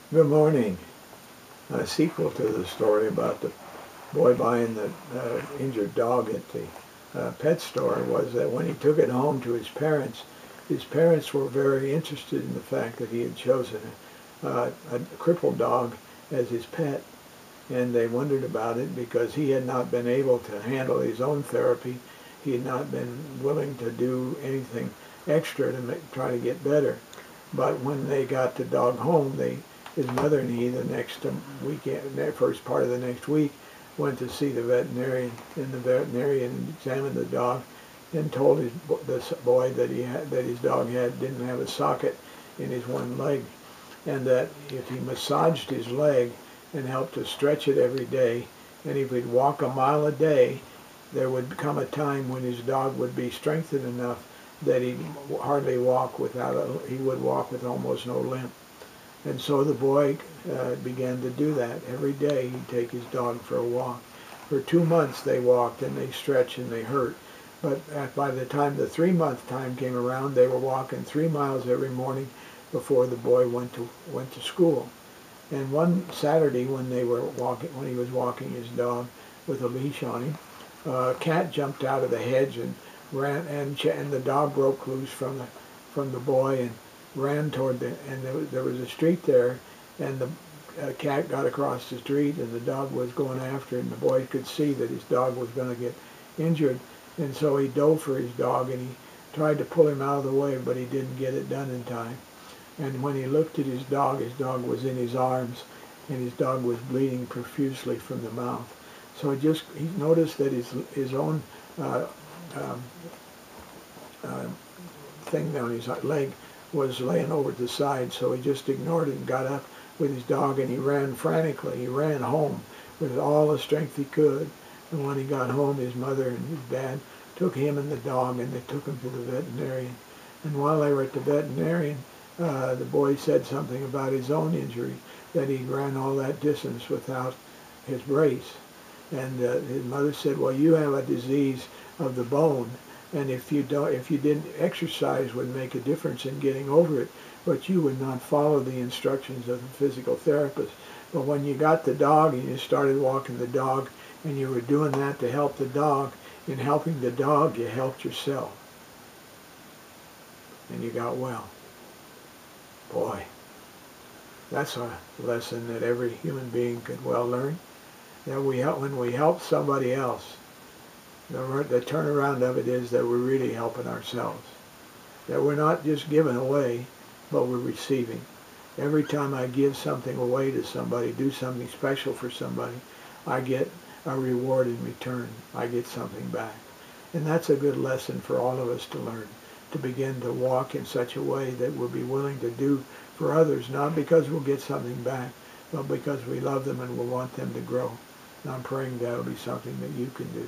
Good morning. A sequel to the story about the boy buying the injured dog at the pet store was that when he took it home to his parents were very interested in the fact that he had chosen a crippled dog as his pet. And they wondered about it because he had not been able to handle his own therapy. He had not been willing to do anything extra to try to get better. But when they got the dog home, his mother and he, the next weekend, the first part of the next week, went to see the veterinarian, and the veterinarian examined the dog and told this boy that his dog didn't have a socket in his one leg, and that if he massaged his leg and helped to stretch it every day, and if he'd walk a mile a day, there would come a time when his dog would be strengthened enough that he would walk with almost no limp. And so the boy began to do that. Every day he'd take his dog for a walk. For 2 months they walked and they stretched and they hurt. But by the time the 3-month time came around, they were walking 3 miles every morning before the boy went to school. And one Saturday when he was walking his dog with a leash on him, a cat jumped out of the hedge and ran, and the dog broke loose from the boy and ran toward there was a street there, and the cat got across the street and the dog was going after it, and the boy could see that his dog was going to get injured, and so he dove for his dog and he tried to pull him out of the way, but he didn't get it done in time. And when he looked at his dog was in his arms, and his dog was bleeding profusely from the mouth. So he noticed that his own thing down his leg was laying over to the side, so he just ignored it and got up with his dog and he ran frantically. He ran home with all the strength he could. And when he got home, his mother and his dad took him and the dog and they took him to the veterinarian. And while they were at the veterinarian, the boy said something about his own injury, that he ran all that distance without his brace. And his mother said, well, you have a disease of the bone, and if you didn't, exercise would make a difference in getting over it, but you would not follow the instructions of the physical therapist. But when you got the dog and you started walking the dog, and you were doing that to help the dog, in helping the dog, you helped yourself. And you got well. Boy, that's a lesson that every human being could well learn. That when we help somebody else, the turnaround of it is that we're really helping ourselves. That we're not just giving away, but we're receiving. Every time I give something away to somebody, do something special for somebody, I get a reward in return. I get something back. And that's a good lesson for all of us to learn, to begin to walk in such a way that we'll be willing to do for others, not because we'll get something back, but because we love them and we want them to grow. And I'm praying that'll be something that you can do.